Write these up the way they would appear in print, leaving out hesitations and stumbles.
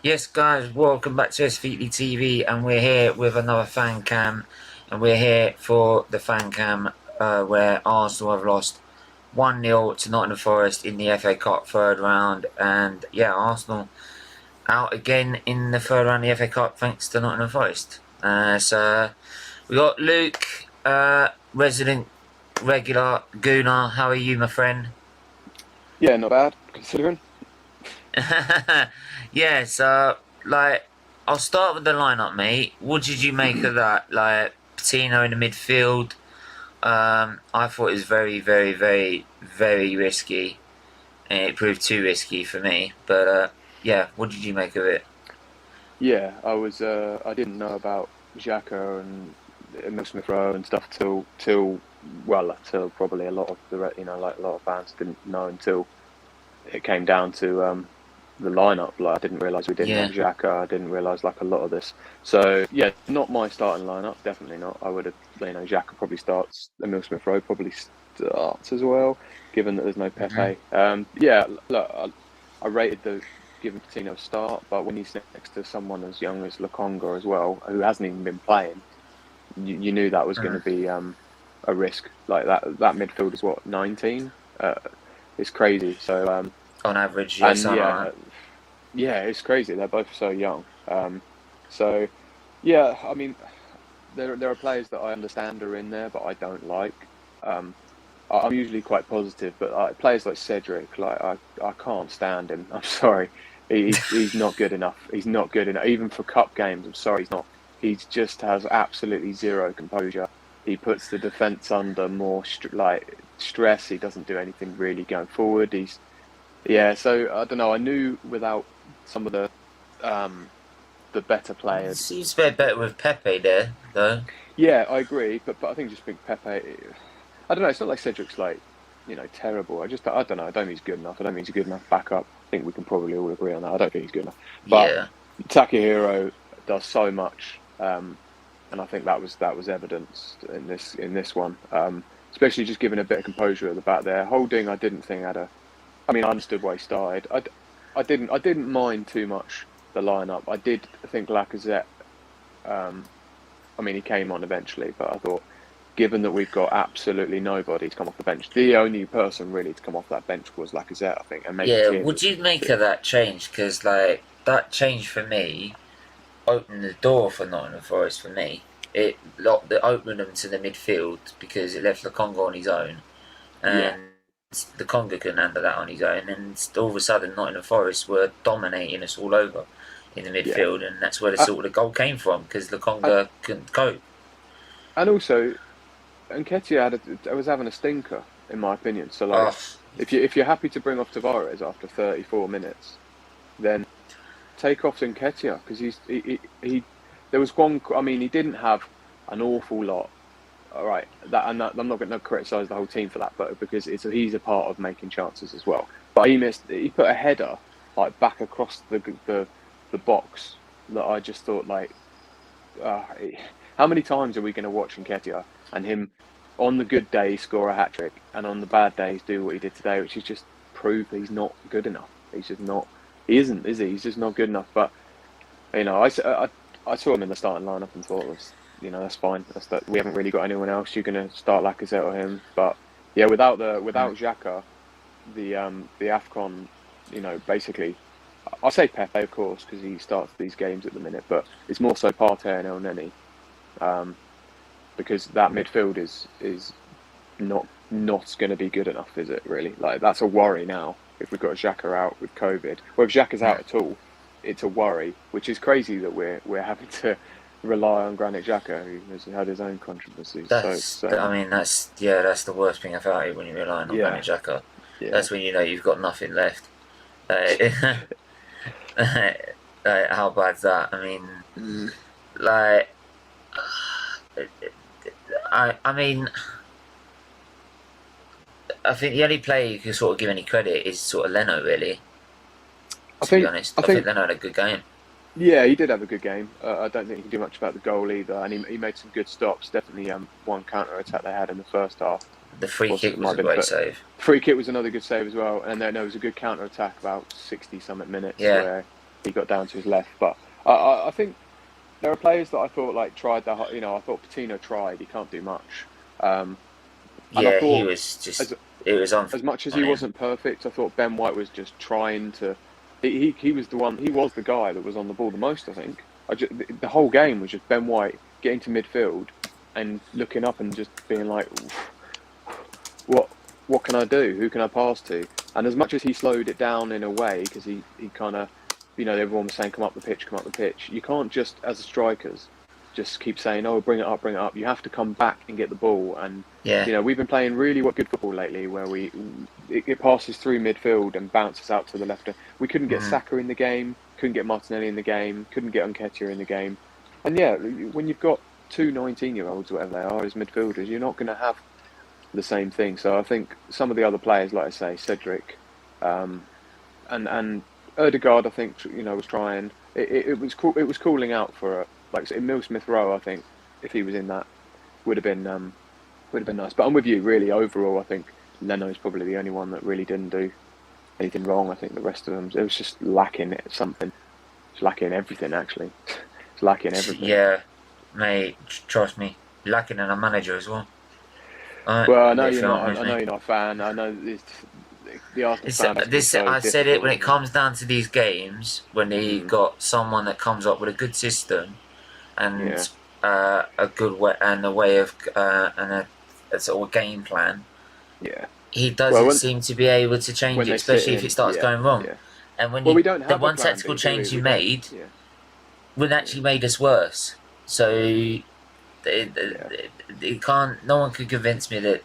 Yes, guys, welcome back to SFeatleyTV, and we're here with another fan cam, and we're here for the fan cam where Arsenal have lost 1-0 to Nottingham Forest in the FA Cup third round, and yeah, Arsenal out again in the third round of the FA Cup thanks to Nottingham Forest. So we got Luke, resident regular Gooner. How are you, my friend? Yeah, not bad considering. Yeah, so like I'll start with the lineup, mate. What did you make of that? Like Patino in the midfield. I thought it was very, very, very, very risky, and it proved too risky for me. But yeah, what did you make of it? Yeah, I was. I didn't know about Xhaka and Emil Smith Rowe and stuff till probably a lot of like a lot of fans didn't know until it came down to the lineup. Like I didn't realise we didn't have Yeah. Xhaka. I didn't realise like a lot of this. So yeah, not my starting lineup. Definitely not. I would have. Xhaka probably starts. Emil Smith Rowe probably starts as well, given that there's no Hmm. Pepe. Yeah, look, I rated the giving Patino a start, but when he's next to someone as young as Lokonga as well, who hasn't even been playing, you knew that was going to Mm. be a risk. Like that midfield is what 19. It's crazy. So On average, yeah, and something like yeah, yeah, it's crazy. They're both so young. So yeah, I mean, there are players that I understand are in there, but I don't like. Um, I'm usually quite positive, but players like Cedric, like I can't stand him. I'm sorry, he's not good enough. He's not good enough, even for cup games. I'm sorry, he's not. He just has absolutely zero composure. He puts the defense under more stress. He doesn't do anything really going forward. Yeah. So I don't know. I knew without some of um, the better that. It players. seems to be better with Pepe there, though. Yeah, I agree, but I think just think Pepe. I don't know. It's not like Cedric's like terrible. I don't know. I don't think he's good enough. I don't think he's a good enough backup. I think we can probably all agree on that. I don't think he's good enough. But Yeah. Takahiro does so much, and I think that was evidenced in this one. Especially just giving a bit of composure at the back there. Holding, I didn't think had a. I mean, I understood why he started. I didn't mind too much the lineup. I did think Lacazette. Um, I mean, he came on eventually, but I thought, given that we've got absolutely nobody to come off the bench, the only person really to come off that bench was Lacazette, I think, and maybe Yeah, Tierney. would you make of that change? Because, like, that change for me opened the door for Nottingham Forest for me. It locked the opened them to the midfield because it left the Congo on his own, Yeah, and the Congo couldn't handle that on his own. And all of a sudden, Nottingham Forest were dominating us all over in the yeah. midfield, and that's where the Uh, sort of the goal came from because the and, Congo couldn't cope. and also, Nketiah was having a stinker, in my opinion. So, like, Oh, if you're happy to bring off Tavares after 34 minutes, then take off Nketiah because he there was one. I mean, he didn't have an awful lot. All right, I'm not going to criticise the whole team for that, but because he's a part of making chances as well. But he missed. He put a header like back across the box that I just thought like, uh, how many times are we going to watch Nketiah and him on the good day score a hat trick, and on the bad days do what he did today, which is just prove he's not good enough. He's just not. He isn't, is he? He's just not good enough. But I saw him in the starting lineup and thought, that's fine. We haven't really got anyone else. You're going to start Lacazette or him. But yeah, without Xhaka, the Afcon, basically, I'll say Pepe of course because he starts these games at the minute, but it's more so Partey and El Neni, um, because that midfield is not going to be good enough, is it? Really, like that's a worry now. If we've got Xhaka out with COVID, well, if Xhaka's out at all, it's a worry, which is crazy that we're having to rely on Granit Xhaka, who has had his own controversies. I mean, that's the worst thing about it when you're relying on Yeah, Granit Xhaka. yeah, That's when you know you've got nothing left. Uh, how bad's that? I mean, mm. like, I mean, I think the only player you can sort of give any credit is sort of Leno, really. I To be think honest, I I think think Leno had a good game. yeah, he did have a good game. I don't think he can do much about the goal either, and he made some good stops. Definitely, one counter attack they had in the first half. The free Was kick it might was have a been great save. free kick was another good save as well, and then there was a good counter attack about 60 something minutes Yeah, where he got down to his left. But I think there are players that I thought like tried the, you know, I thought Patino tried. He can't do much. And I Yeah, he thought was just. It was on. as much as on he him. wasn't perfect, I thought Ben White was just trying to. He was the one. He was the guy that was on the ball the most. I think. The whole game was just Ben White getting to midfield and looking up and just being like, what can I do? Who can I pass to? And as much as he slowed it down in a way, because he kind of, you know, everyone was saying, come up the pitch. You can't just, as a strikers, just keep saying, oh, bring it up. You have to come back and get the ball. And, Yeah. you know, we've been playing really good football lately where it passes through midfield and bounces out to the left. We couldn't get Saka in the game, couldn't get Martinelli in the game, couldn't get Nketiah in the game. And yeah, when you've got two 19-year-olds, whatever they are, as midfielders, you're not going to have the same thing. So I think some of the other players, like I say, Cedric, and Ødegaard, I think, you know, was trying. It was cool. It was cooling out for like Emil Smith Rowe. I think if he was in that, would have been nice. But I'm with you. Really, overall, I think Leno's probably the only one that really didn't do anything wrong. I think the rest of them, it was just lacking something. It's lacking everything, actually. It's lacking everything. Yeah, mate, trust me, lacking in a manager as well. Well, I know you're not. I know you're not a fan. I know the Arsenal fan. I said it when it comes down to these games, when they got someone that comes up with a good system and a good way and a way of and a sort of game plan. Yeah, he doesn't seem to be able to change it, especially if it starts going wrong. Yeah. And when we don't have the one tactical change you made yeah. would actually made us worse. So no one could convince me that,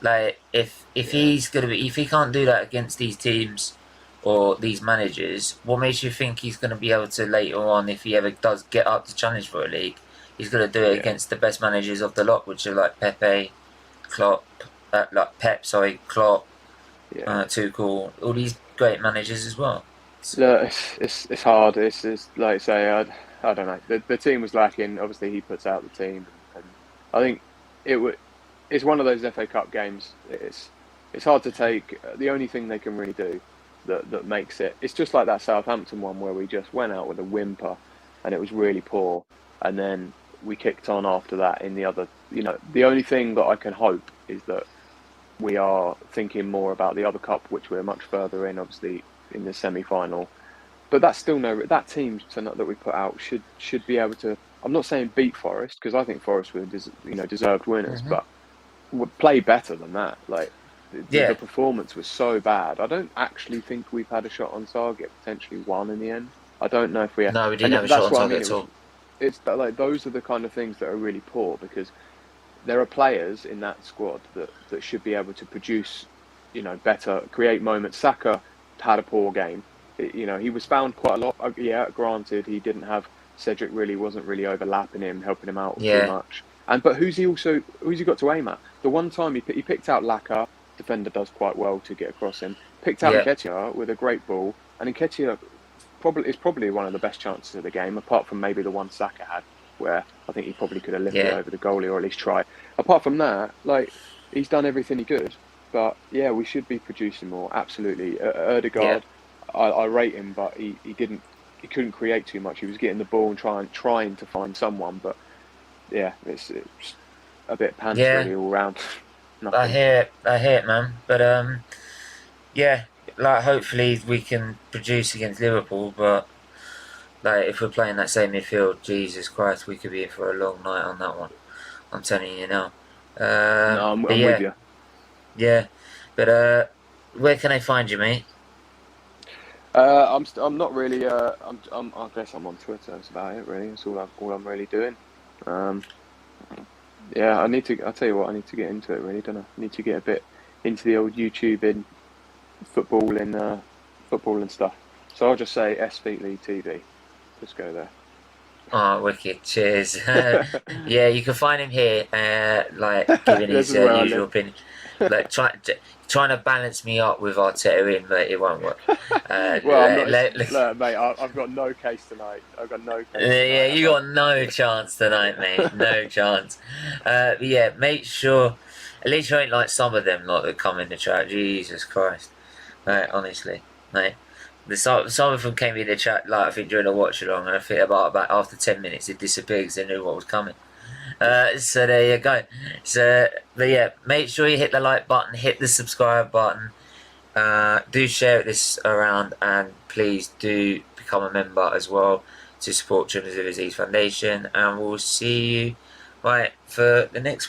like, if he's gonna be, if he can't do that against these teams or these managers, what makes you think he's gonna be able to later on, if he ever does get up to challenge for a league, he's gonna do it against the best managers of the lot, which are like Pepe, Klopp, Klopp, Tuchel, all these great managers as well. Look, it's hard. It's like I say, I don't know. The team was lacking. Obviously, he puts out the team, and I think it's one of those FA Cup games. It's hard to take. The only thing they can really do that makes it. It's just like that Southampton one where we just went out with a whimper, and it was really poor, and then we kicked on after that in the other. You know, the only thing that I can hope is that we are thinking more about the other cup, which we're much further in, obviously, in the semi-final. But that's still that team that we put out should be able to. I'm not saying beat Forest, because I think Forest were deserved winners, but would play better than that. Like the performance was so bad. I don't actually think we've had a shot on target. Potentially one in the end. I don't know if we have. No, we didn't have a shot on target at all. It's like those are the kind of things that are really poor, because there are players in that squad that should be able to produce, better, create moments. Saka had a poor game. He was found quite a lot. Yeah, granted, he didn't have Cedric. Wasn't really overlapping him, helping him out too much. But who's he got to aim at? The one time he picked out Laka, defender does quite well to get across him. Picked out Nketiah with a great ball, and Nketiah is probably one of the best chances of the game, apart from maybe the one Saka had, where I think he probably could have lifted over the goalie or at least tried. Apart from that, he's done everything he could. But yeah, we should be producing more. Absolutely, Ødegaard. I rate him, but he couldn't create too much. He was getting the ball and trying to find someone, but yeah, it's a bit pants really all round. I hear it, man. But hopefully we can produce against Liverpool. But if we're playing that same midfield, Jesus Christ, we could be in for a long night on that one. I'm telling you now. No, I'm with you. Yeah, but where can I find you, mate? I'm not really. I guess I'm on Twitter. That's about it, really. That's all I'm really doing. Yeah, I need to. I'll tell you what. I need to get into it, really, don't I? I need to get a bit into the old YouTube in football and stuff. So I'll just say SFeatleyTV. Just go there. Oh, wicked! Cheers. Yeah, you can find him here, giving his usual opinion, trying to balance me up with Arteta in, but it won't work. Well, look, mate, I've got no case tonight. I've got no case. Yeah, you got no chance tonight, mate. No chance. But yeah, make sure at least you ain't like some of them that come in the chat. Jesus Christ, mate. Honestly, mate. Some of them came in the chat, like I think during the watch along, and I think about after 10 minutes it disappeared because they knew what was coming. So there you go. So, but yeah, make sure you hit the like button, hit the subscribe button. Do share this around, and please do become a member as well to support Children's Liver Disease Foundation. And we'll see you right for the next one.